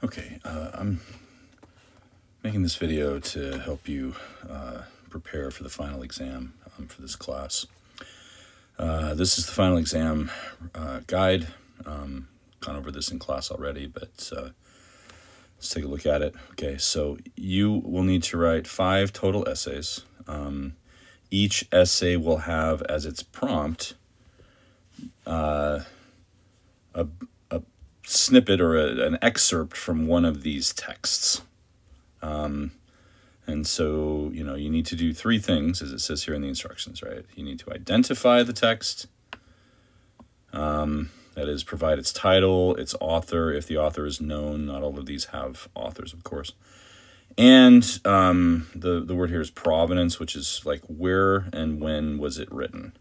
Okay, I'm making this video to help you prepare for the final exam for this class. This is the final exam guide. Gone over this in class already, but let's take a look at it. Okay, so you will need to write 5 total essays. Each essay will have as its prompt a snippet or an excerpt from one of these texts. And so, you need to do 3 things, as it says here in the instructions, right? You need to identify the text, that is, provide its title, its author, if the author is known. Not all of these have authors, of course. And the word here is provenance, which is like where and when was it written.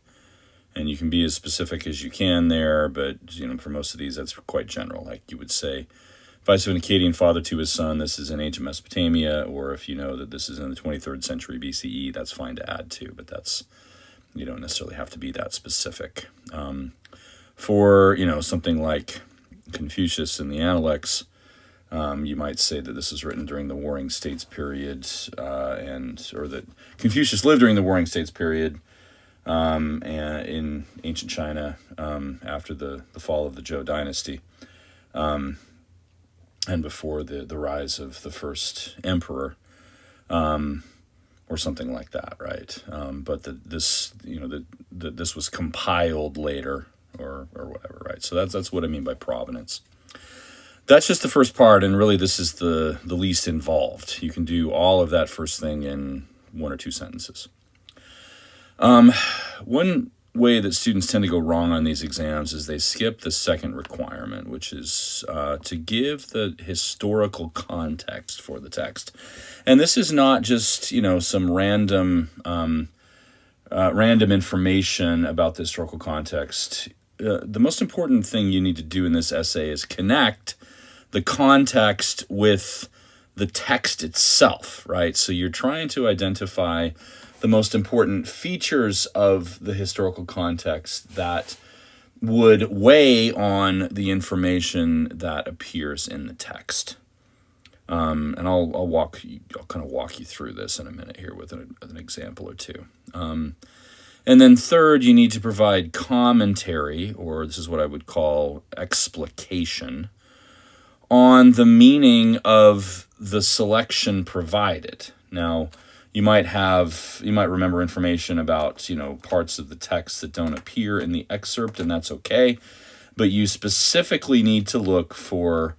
And you can be as specific as you can there, but for most of these, that's quite general. Like you would say, advice of an Akkadian father to his son, this is in ancient Mesopotamia, or if you know that this is in the 23rd century BCE, that's fine to add to, but you don't necessarily have to be that specific. For, something like Confucius in the Analects, you might say that this is written during the Warring States period, or that Confucius lived during the Warring States period, and in ancient China, after the fall of the Zhou dynasty, and before the rise of the first emperor, or something like that, right? But this was compiled later, or whatever, right? So that's what I mean by provenance. That's just the first part, and really this is the least involved. You can do all of that first thing in 1 or 2 sentences. One way that students tend to go wrong on these exams is they skip the second requirement, which is to give the historical context for the text. And this is not just, some random information about the historical context. The most important thing you need to do in this essay is connect the context with the text itself, right? So you're trying to identify the most important features of the historical context that would weigh on the information that appears in the text. And I'll kind of walk you through this in a minute here with an example or two. And then third, you need to provide commentary, or this is what I would call explication, on the meaning of the selection provided. Now, you might remember information about, parts of the text that don't appear in the excerpt, and that's okay. But you specifically need to look for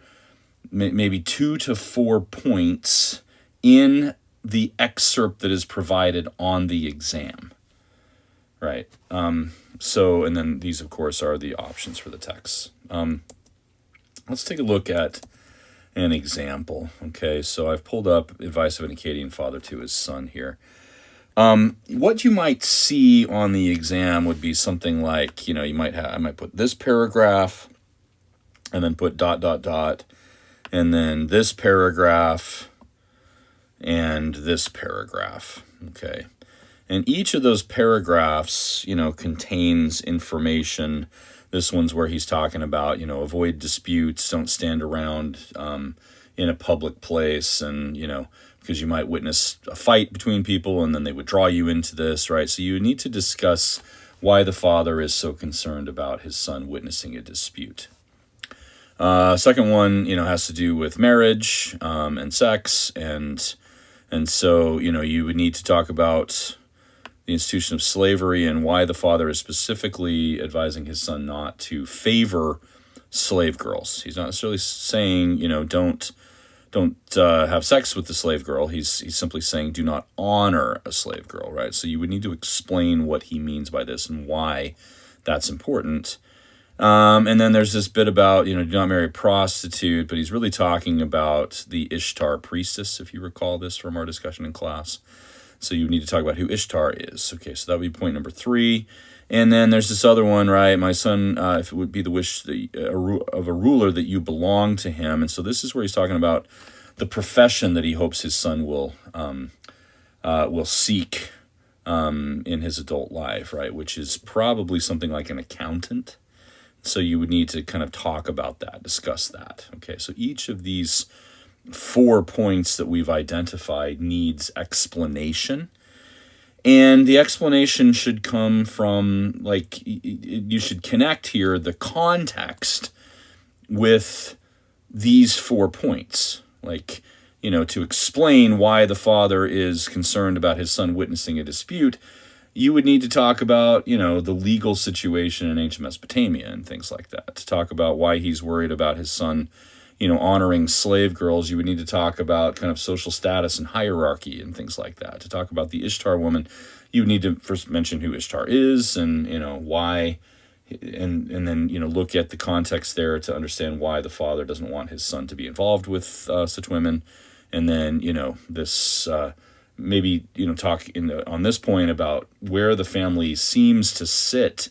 maybe 2 to 4 points in the excerpt that is provided on the exam, right? And then these, of course, are the options for the text. Let's take a look at an example. Okay, so I've pulled up advice of an Akkadian father to his son here. What you might see on the exam would be something like, I might put this paragraph, and then put ... and then this paragraph, and this paragraph. Okay, and each of those paragraphs, contains information. This one's where he's talking about, avoid disputes, don't stand around in a public place, and, because you might witness a fight between people, and then they would draw you into this, right? So you need to discuss why the father is so concerned about his son witnessing a dispute. Second one, has to do with marriage and sex, and so, you would need to talk about the institution of slavery and why the father is specifically advising his son not to favor slave girls. He's not necessarily saying, don't have sex with the slave girl. He's simply saying do not honor a slave girl, right? So you would need to explain what he means by this and why that's important. And then there's this bit about, do not marry a prostitute, but he's really talking about the Ishtar priestess, if you recall this from our discussion in class. So you need to talk about who Ishtar is. Okay, so that would be point number 3. And then there's this other one, right? My son, if it would be the wish of a ruler that you belong to him. And so this is where he's talking about the profession that he hopes his son will seek in his adult life, right? Which is probably something like an accountant. So you would need to kind of talk about that, discuss that. Okay, so each of these 4 points that we've identified needs explanation. And the explanation should come from, like, you should connect here the context with these 4 points. Like, to explain why the father is concerned about his son witnessing a dispute, you would need to talk about, the legal situation in ancient Mesopotamia and things like that. To talk about why he's worried about his son, honoring slave girls, you would need to talk about kind of social status and hierarchy and things like that. To talk about the Ishtar woman, you would need to first mention who Ishtar is and, why, and then, look at the context there to understand why the father doesn't want his son to be involved with such women. And then, this... maybe talk on this point about where the family seems to sit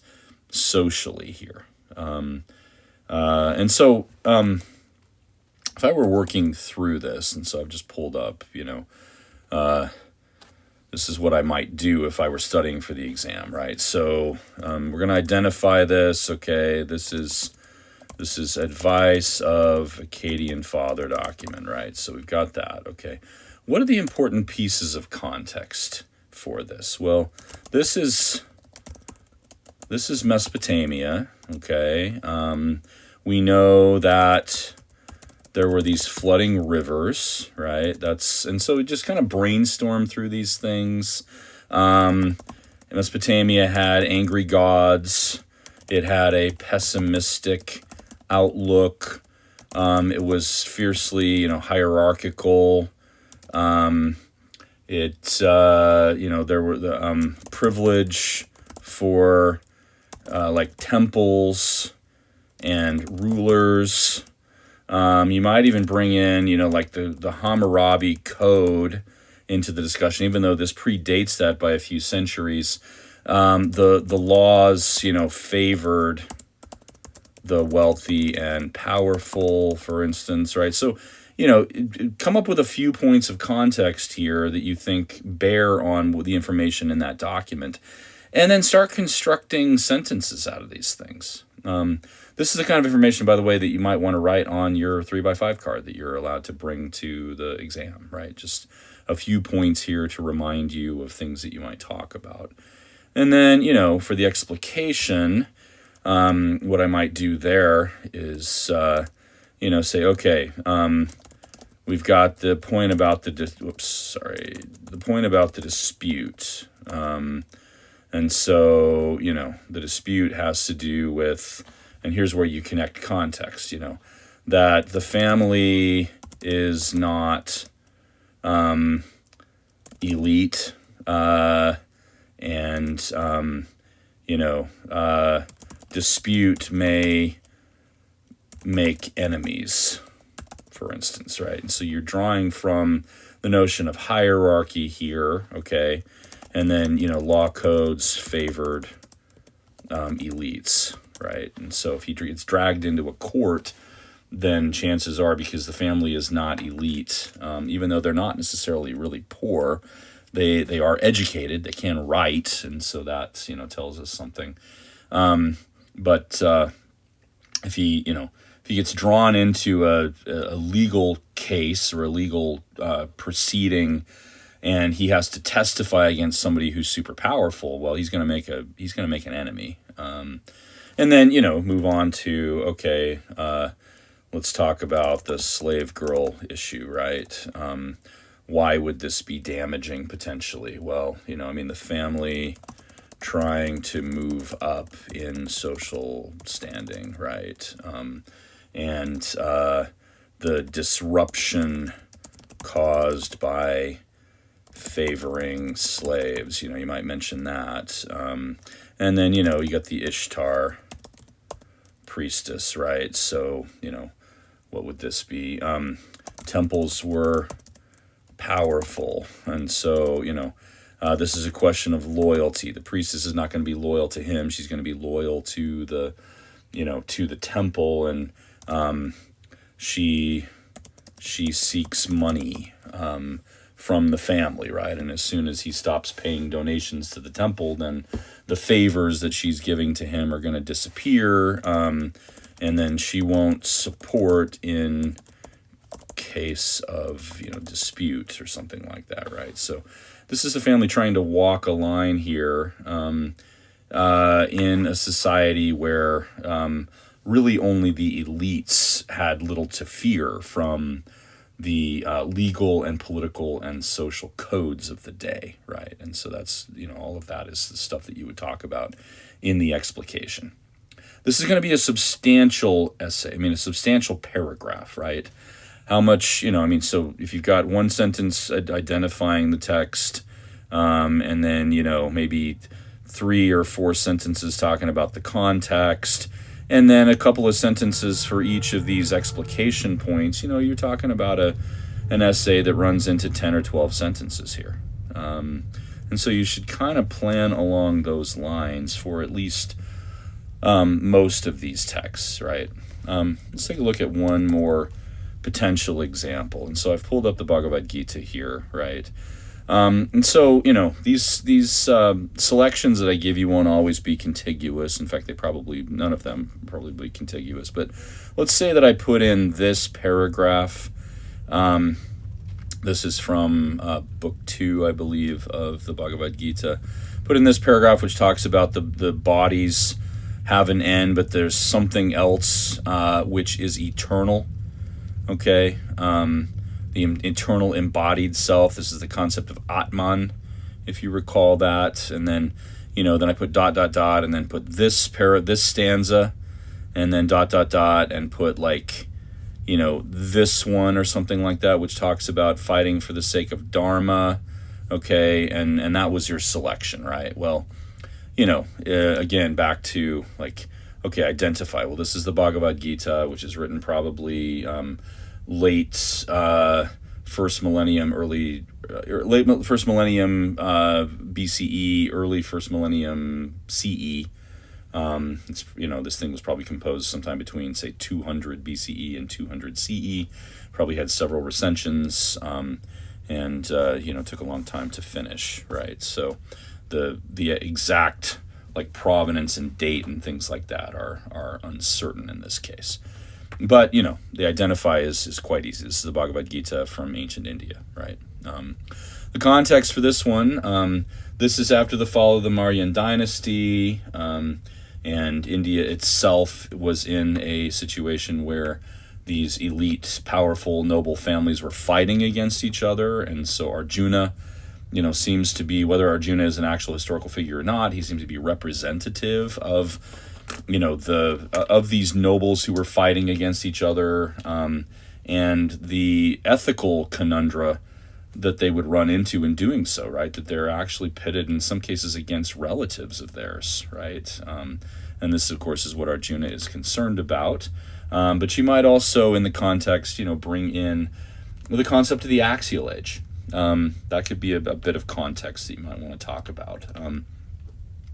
socially here, and so if I were working through this, and so I've just pulled up, this is what I might do if I were studying for the exam, right? So we're going to identify this. Okay, this is advice of Akkadian father document, right? So we've got that. Okay. What are the important pieces of context for this? Well, this is Mesopotamia, okay? We know that there were these flooding rivers, right? And so we just kind of brainstorm through these things. Mesopotamia had angry gods. It had a pessimistic outlook. It was fiercely, hierarchical. There were the privilege for like temples and rulers. You might even bring in, like the Hammurabi Code into the discussion, even though this predates that by a few centuries. The laws, favored the wealthy and powerful, for instance, right? So, come up with a few points of context here that you think bear on the information in that document, and then start constructing sentences out of these things. This is the kind of information, by the way, that you might want to write on your 3x5 card that you're allowed to bring to the exam, right? Just a few points here to remind you of things that you might talk about. And then, for the explication, what I might do there is, say, okay, we've got the point about the point about the dispute. And so, the dispute has to do with, and here's where you connect context, that the family is not elite, and dispute may make enemies, for instance, right? And so you're drawing from the notion of hierarchy here, okay? And then, law codes favored elites, right? And so if he gets dragged into a court, then chances are, because the family is not elite, even though they're not necessarily really poor, they are educated, they can write, and so that, tells us something. But if he gets drawn into a legal case or a legal proceeding, and he has to testify against somebody who's super powerful, well, he's going to make an enemy. And then, move on to, okay, let's talk about the slave girl issue, right? Why would this be damaging potentially? Well, the family trying to move up in social standing, right? And the disruption caused by favoring slaves, you might mention that. And then, you got the Ishtar priestess, right? So, what would this be? Temples were powerful, and so, this is a question of loyalty. The priestess is not going to be loyal to him. She's going to be loyal to the, to the temple, and she seeks money from the family, right? And as soon as he stops paying donations to the temple, then the favors that she's giving to him are going to disappear, and then she won't support in case of dispute or something like that, right? So this is a family trying to walk a line here in a society where really only the elites had little to fear from the legal and political and social codes of the day, right? And so that's, all of that is the stuff that you would talk about in the explication. This is going to be a substantial essay, a substantial paragraph, right? How much, so if you've got one sentence identifying the text, and then, maybe 3 or 4 sentences talking about the context, and then a couple of sentences for each of these explication points, you're talking about an essay that runs into 10 or 12 sentences here. And so you should kind of plan along those lines for at least most of these texts, right? Let's take a look at one more potential example. And so I've pulled up the Bhagavad Gita here, right? And so, these selections that I give you won't always be contiguous. In fact, none of them probably be contiguous. But let's say that I put in this paragraph. This is from book 2, I believe, of the Bhagavad Gita. Put in this paragraph which talks about the bodies have an end, but there's something else which is eternal. Okay, the eternal embodied self. This is the concept of Atman, if you recall that. And then, then I put ... and then put this stanza, and then ... and put this one or something like that, which talks about fighting for the sake of Dharma. Okay, and that was your selection, right? Well, again, back to identify. Well, this is the Bhagavad Gita, which is written probably late first millennium, late first millennium BCE, early first millennium CE. It's this thing was probably composed sometime between, say, 200 BCE and 200 CE. Probably had several recensions, and took a long time to finish, right? So the exact provenance and date and things like that are uncertain in this case. But, the identify is quite easy. This is the Bhagavad Gita from ancient India, right? The context for this one, this is after the fall of the Mauryan dynasty, and India itself was in a situation where these elite, powerful, noble families were fighting against each other. And so Arjuna, seems to be, whether Arjuna is an actual historical figure or not, he seems to be representative of of these nobles who were fighting against each other, and the ethical conundrum that they would run into in doing so, right? That they're actually pitted in some cases against relatives of theirs, right? And this, of course, is what Arjuna is concerned about. But you might also, in the context, bring in the concept of the axial age. That could be a bit of context that you might want to talk about.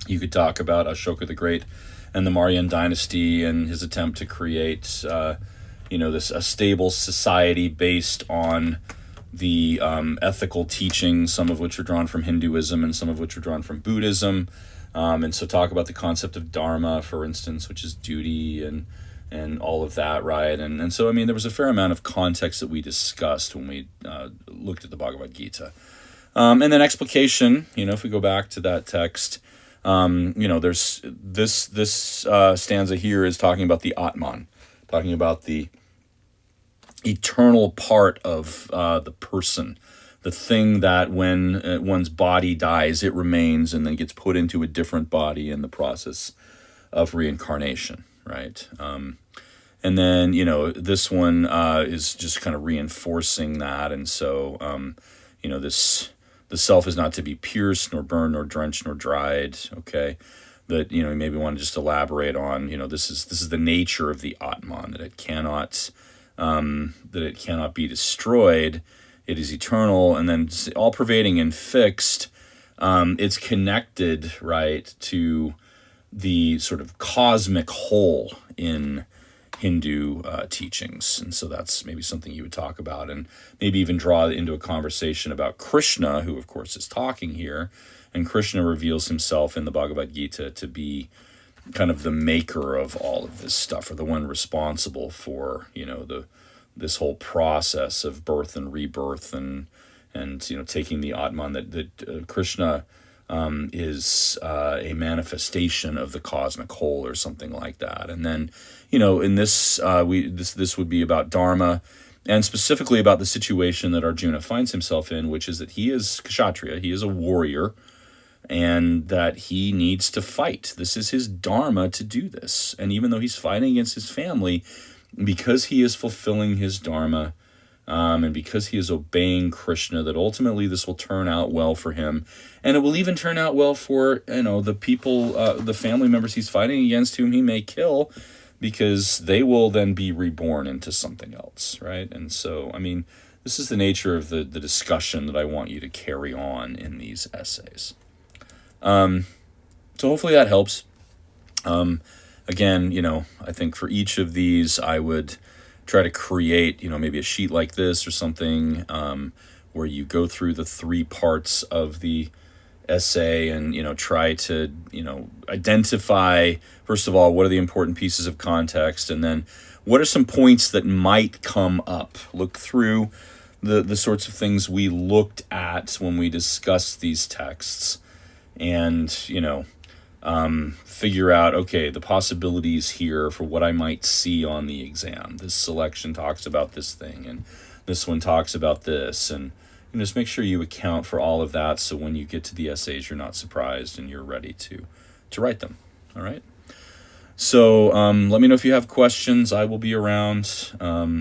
You could talk about Ashoka the Great and the Mauryan dynasty and his attempt to create, a stable society based on the ethical teachings, some of which are drawn from Hinduism and some of which are drawn from Buddhism. And so talk about the concept of dharma, for instance, which is duty and all of that, right? And so, there was a fair amount of context that we discussed when we looked at the Bhagavad Gita. And then explication, if we go back to that text, there's this stanza here is talking about the Atman, talking about the eternal part of the person, the thing that when one's body dies, it remains and then gets put into a different body in the process of reincarnation, right? And then, this one is just kind of reinforcing that. And so, the self is not to be pierced, nor burned, nor drenched, nor dried, okay? That, you maybe want to just elaborate on, this is the nature of the Atman, that it cannot be destroyed. It is eternal, and then all pervading and fixed. It's connected, right, to the sort of cosmic whole in Hindu teachings. And so that's maybe something you would talk about, and maybe even draw into a conversation about Krishna, who of course is talking here. And Krishna reveals himself in the Bhagavad Gita to be kind of the maker of all of this stuff, or the one responsible for, this whole process of birth and rebirth, and taking the Atman, that Krishna is a manifestation of the cosmic whole, or something like that. And then, in this this would be about Dharma, and specifically about the situation that Arjuna finds himself in, which is that he is Kshatriya, he is a warrior, and that he needs to fight. This is his dharma to do this. And even though he's fighting against his family, because he is fulfilling his dharma, and because he is obeying Krishna, that ultimately this will turn out well for him. And it will even turn out well for, the people, the family members he's fighting against, whom he may kill, because they will then be reborn into something else, right? And so, this is the nature of the discussion that I want you to carry on in these essays. So hopefully that helps. Again, I think for each of these, I would try to create, maybe a sheet like this or something, where you go through the 3 parts of the essay and, try to, identify, first of all, what are the important pieces of context, and then what are some points that might come up. Look through the sorts of things we looked at when we discussed these texts, and, figure out, okay, the possibilities here for what I might see on the exam. This selection talks about this thing, and this one talks about this, and just make sure you account for all of that, so when you get to the essays, you're not surprised and you're ready to write them. All right? So let me know if you have questions. I will be around.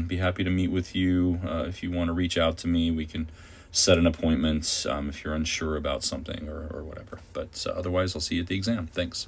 Be happy to meet with you. If you want to reach out to me, we can set an appointment if you're unsure about something or whatever. But otherwise, I'll see you at the exam. Thanks.